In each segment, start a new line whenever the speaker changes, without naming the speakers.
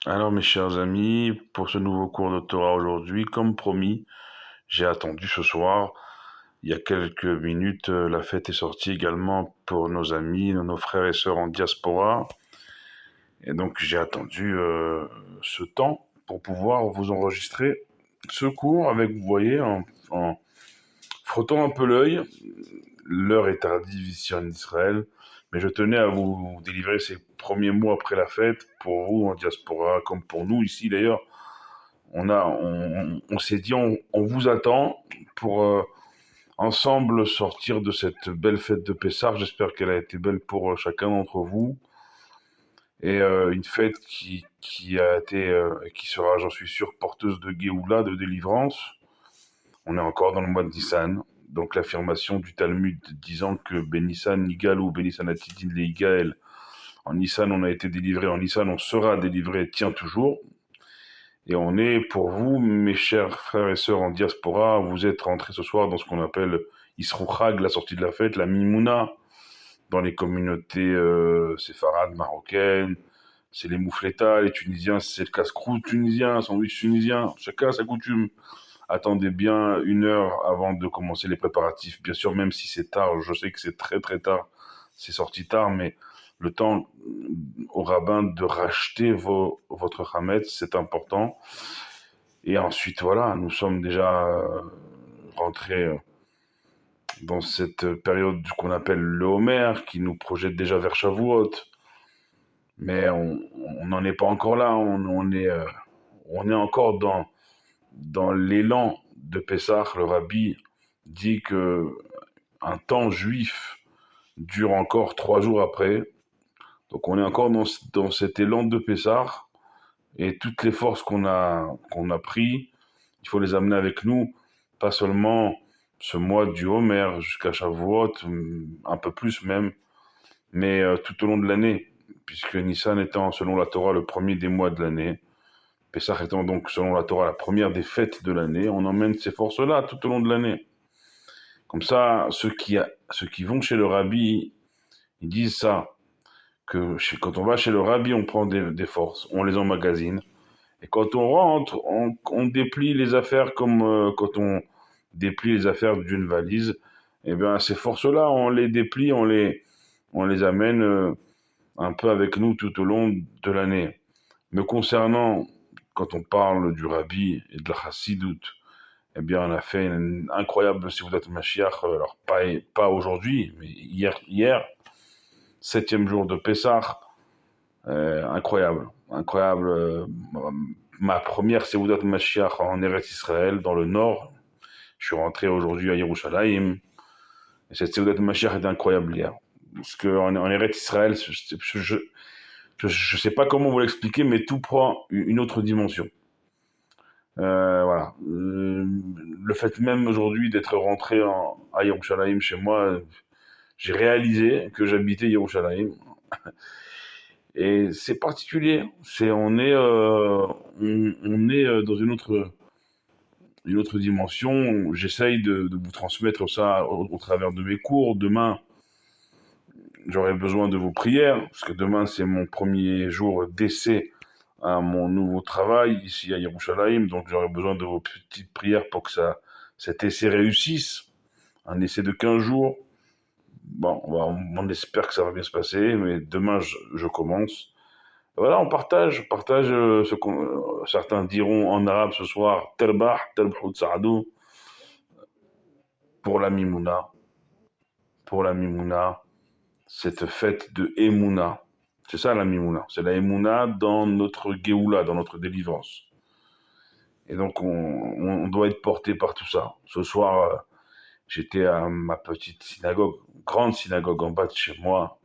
Alors mes chers amis, pour ce nouveau cours de Torah aujourd'hui, comme promis, j'ai attendu ce soir. Il y a quelques minutes, la fête est sortie également pour nos amis, nos frères et sœurs en diaspora. Et donc j'ai attendu ce temps pour pouvoir vous enregistrer ce cours avec, vous voyez, en frottant un peu l'œil. L'heure est tardive ici en Israël, mais je tenais à vous délivrer ces premiers mots après la fête pour vous en diaspora, comme pour nous ici d'ailleurs. On s'est dit, on vous attend pour ensemble sortir de cette belle fête de Pessah. J'espère qu'elle a été belle pour chacun d'entre vous. Et une fête qui a été, qui sera, j'en suis sûr, porteuse de Géoula, de délivrance. On est encore dans le mois de Nissan. Donc l'affirmation du Talmud disant que Benissan Nigal ou Benissan Atidin Leigael, en Nissan on a été délivré, en Nissan on sera délivré, tient toujours. Et on est pour vous, mes chers frères et sœurs en diaspora, vous êtes rentrés ce soir dans ce qu'on appelle Isrouchag, la sortie de la fête, la Mimouna, dans les communautés séfarades, marocaines. C'est les moufletas, les Tunisiens, c'est le casse-croûte tunisien, sandwich tunisien, chacun a sa coutume. Attendez bien 1 heure avant de commencer les préparatifs. Bien sûr, même si c'est tard, je sais que c'est très très tard, c'est sorti tard, mais le temps au rabbin de racheter votre Hametz, c'est important. Et ensuite, voilà, nous sommes déjà rentrés dans cette période qu'on appelle le Homer, qui nous projette déjà vers Shavuot. Mais on n'en est pas encore là, on est encore dans l'élan de Pessah. Le rabbi dit que un temps juif dure encore 3 jours après. Donc on est encore dans cet élan de Pessah. Et toutes les forces qu'on a pris, il faut les amener avec nous, pas seulement ce mois du Homer jusqu'à Shavuot, un peu plus même, mais tout au long de l'année, puisque Nissan étant, selon la Torah, le premier des mois de l'année, Pessah étant donc, selon la Torah, la première des fêtes de l'année, on emmène ces forces-là tout au long de l'année. Comme ça, ceux qui vont chez le rabbi, ils disent ça, que quand on va chez le rabbi, on prend des forces, on les emmagasine, et quand on rentre, on déplie les affaires comme quand on déplie les affaires d'une valise. Et bien, ces forces-là, on les déplie, on les amène un peu avec nous tout au long de l'année. Me concernant, quand on parle du Rabbi et de la Chassidoute, eh bien, on a fait une incroyable Seudat Mashiach, alors pas aujourd'hui, mais hier, 7e jour de Pessah, incroyable, incroyable. Ma première Seudat Mashiach en Eretz Israël, dans le nord. Je suis rentré aujourd'hui à Yerushalayim. Et cette Seudat Mashiach était incroyable hier. Parce qu'en Eretz Israël, je sais pas comment vous l'expliquer, mais tout prend une autre dimension. Voilà. Le fait même aujourd'hui d'être rentré à Yerushalayim chez moi, j'ai réalisé que j'habitais Yerushalayim. Et c'est particulier. On est dans une autre dimension. J'essaye de vous transmettre ça au travers de mes cours. Demain, j'aurai besoin de vos prières, parce que demain, c'est mon premier jour d'essai à mon nouveau travail ici à Yerushalayim. Donc, j'aurai besoin de vos petites prières pour que cet essai réussisse. Un essai de 15 jours. Bon, on espère que ça va bien se passer, mais demain, je commence. Voilà, on partage certains diront en arabe ce soir, Terbah, Terbhout Saadou, pour la Mimouna, pour la Mimouna, cette fête de Emouna. C'est ça la Mimouna, c'est la Emouna dans notre Géoula, dans notre délivrance. Et donc on doit être porté par tout ça. Ce soir, j'étais à ma petite synagogue, grande synagogue en bas de chez moi,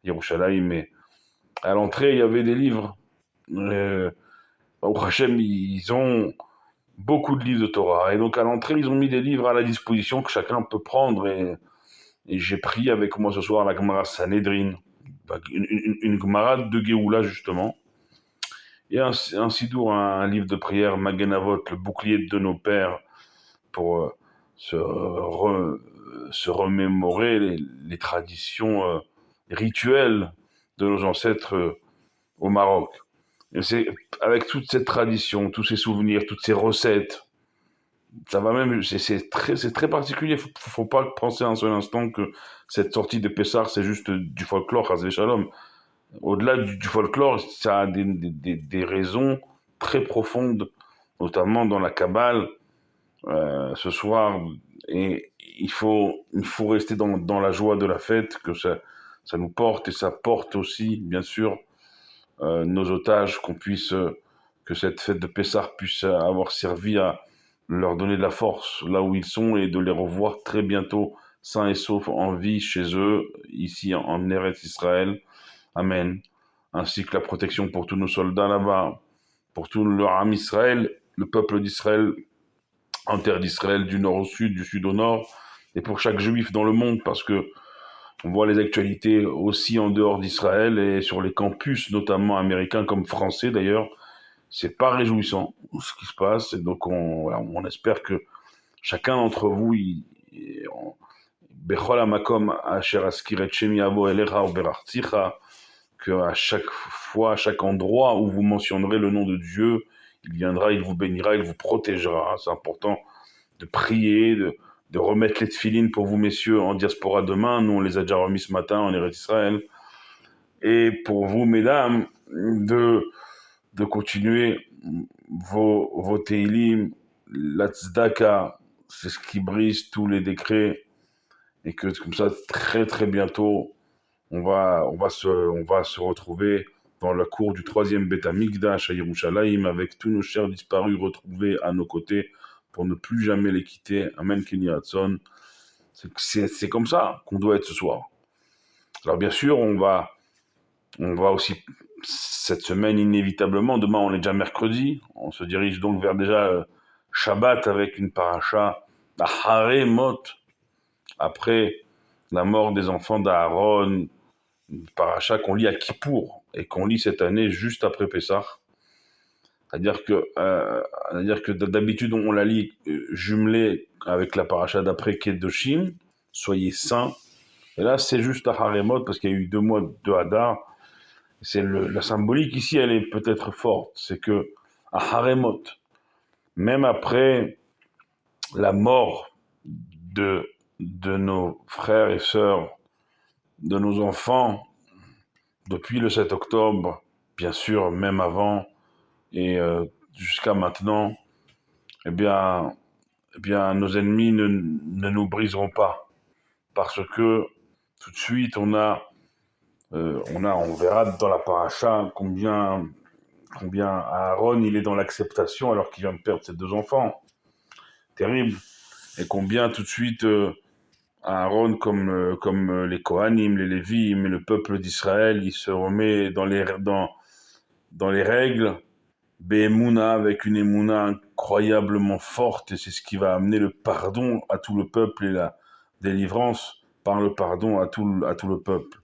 Yerushalayim, mais à l'entrée, il y avait des livres. Au Hachem, ils ont beaucoup de livres de Torah. Et donc à l'entrée, ils ont mis des livres à la disposition que chacun peut prendre. Et j'ai pris avec moi ce soir la Gemara Sanhedrin, une Gemara de Géoula justement. Et un Sidour, un livre de prière, Magen Avot, le bouclier de nos pères, pour se remémorer les traditions rituelles de nos ancêtres au Maroc. Et c'est avec toute cette tradition, tous ces souvenirs, toutes ces recettes, ça va même, c'est très particulier. Faut pas penser un seul instant que cette sortie de Pessah, c'est juste du folklore, Chas Shalom. Au-delà du folklore, ça a des raisons très profondes, notamment dans la Kabbale, ce soir. Et il faut rester dans la joie de la fête, que ça nous porte, et ça porte aussi, bien sûr, nos otages, que cette fête de Pessah puisse avoir servi à leur donner de la force là où ils sont et de les revoir très bientôt sains et saufs en vie chez eux, ici en Eretz Israël. Amen. Ainsi que la protection pour tous nos soldats là-bas, pour tout le Ham Israël, le peuple d'Israël, en terre d'Israël, du nord au sud, du sud au nord, et pour chaque juif dans le monde, parce que on voit les actualités aussi en dehors d'Israël et sur les campus, notamment américains comme français d'ailleurs. C'est pas réjouissant ce qui se passe, et donc voilà, on espère que chacun d'entre vous, Bechol Hamakom Asher Askiret Shemi Avo Elecha ou Berachticha, que à chaque fois, à chaque endroit où vous mentionnerez le nom de Dieu, il viendra, il vous bénira, il vous protégera. C'est important de prier, de remettre les tefilines pour vous, messieurs, en diaspora demain. Nous, on les a déjà remis ce matin en Eretz Israël. Et pour vous, mesdames, de continuer vos teilim, la tzedaka, c'est ce qui brise tous les décrets. Et que comme ça, très très bientôt, on va se retrouver dans la cour du troisième Beth Amikdash à Yerushalayim avec tous nos chers disparus retrouvés à nos côtés pour ne plus jamais les quitter. Amen, Kenny Hudson. C'est comme ça qu'on doit être ce soir. Alors bien sûr, on va aussi cette semaine inévitablement, demain on est déjà mercredi, on se dirige donc vers déjà Shabbat avec une paracha d'Ahare Mot, après la mort des enfants d'Aaron, une paracha qu'on lit à Kippour et qu'on lit cette année juste après Pessah. C'est-à-dire que d'habitude on la lit jumelée avec la paracha d'après Kedoshim, soyez saints. Et là c'est juste Ahare Mot parce qu'il y a eu 2 mois de Hadar. La symbolique ici, elle est peut-être forte. C'est que à Haremot, même après la mort de nos frères et sœurs, de nos enfants, depuis le 7 octobre, bien sûr, même avant et jusqu'à maintenant, eh bien, nos ennemis ne nous briseront pas. Parce que tout de suite, on verra dans la paracha combien Aaron il est dans l'acceptation alors qu'il vient de perdre ses 2 enfants. Terrible. Et combien tout de suite Aaron, comme les Kohanim, les Lévim et le peuple d'Israël, il se remet dans les règles, Be'emouna, avec une émouna incroyablement forte, et c'est ce qui va amener le pardon à tout le peuple et la délivrance par le pardon à tout le peuple.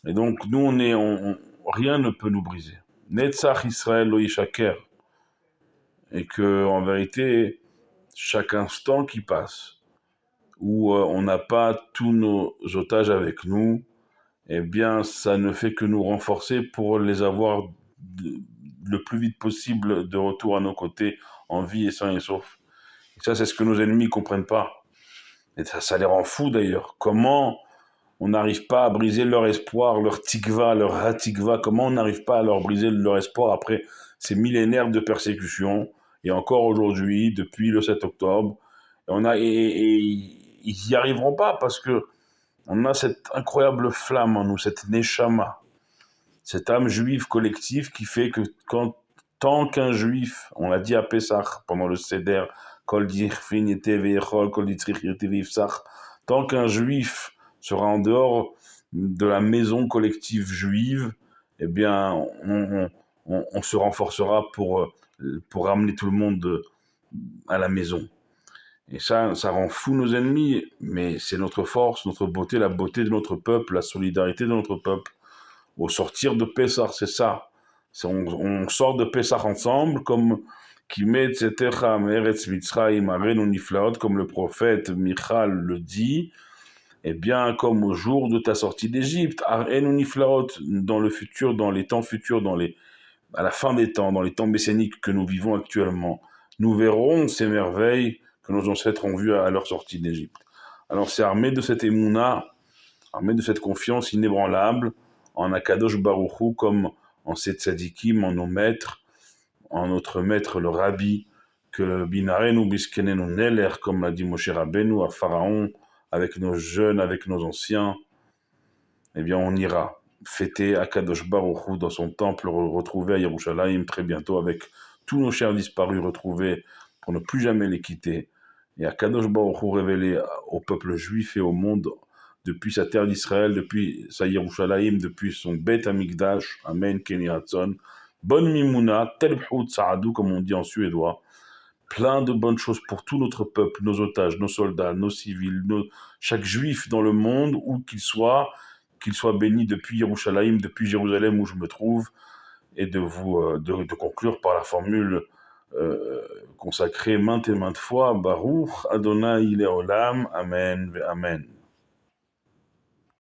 Et donc, nous, rien ne peut nous briser. Netzach Israël lo yishaker. Et que, en vérité, chaque instant qui passe, où on n'a pas tous nos otages avec nous, eh bien, ça ne fait que nous renforcer pour les avoir le plus vite possible de retour à nos côtés, en vie et sains et saufs. Et ça, c'est ce que nos ennemis ne comprennent pas. Et ça les rend fous, d'ailleurs. Comment on n'arrive pas à briser leur espoir, leur tikva, leur hatikva, comment on n'arrive pas à leur briser leur espoir après ces millénaires de persécution, et encore aujourd'hui, depuis le 7 octobre, et ils n'y arriveront pas parce que on a cette incroyable flamme en nous, cette neshama, cette âme juive collective qui fait que tant qu'un juif, on l'a dit à Pessah pendant le Seder, Kol Dirfin Yete Veichol, Kol Ditzrich Yete Veifsach, tant qu'un juif sera en dehors de la maison collective juive, eh bien, on se renforcera pour ramener tout le monde à la maison. Et ça rend fou nos ennemis, mais c'est notre force, notre beauté, la beauté de notre peuple, la solidarité de notre peuple. Au sortir de Pessah, c'est ça. On sort de Pessah ensemble, comme comme le prophète Michal le dit, et bien comme au jour de ta sortie d'Égypte, dans le futur, dans les temps futurs, à la fin des temps, dans les temps messianiques que nous vivons actuellement, nous verrons ces merveilles que nos ancêtres ont vues à leur sortie d'Égypte. Alors c'est armé de cette émouna, armé de cette confiance inébranlable en Akadosh Baruch Hu, comme en ces tzadikim, en nos maîtres, en notre maître le Rabbi, que Binarenu Biskenenu Neler, comme l'a dit Moshe Rabbeinu à Pharaon, avec nos jeunes, avec nos anciens, eh bien on ira fêter Akadosh Baruch Hu dans son temple retrouvé à Yerushalayim très bientôt, avec tous nos chers disparus retrouvés pour ne plus jamais les quitter. Et Akadosh Baruch Hu révélé au peuple juif et au monde depuis sa terre d'Israël, depuis sa Yerushalayim, depuis son Bet Amikdash, Amen, Keni Hatson. Bonne Mimouna, Telbhout Saadou, comme on dit en suédois. Plein de bonnes choses pour tout notre peuple, nos otages, nos soldats, nos civils, chaque juif dans le monde, où qu'il soit béni depuis Yerushalayim, depuis Jérusalem où je me trouve, et de conclure par la formule consacrée maintes et maintes fois, Baruch Adonai Leolam, Amen, Amen.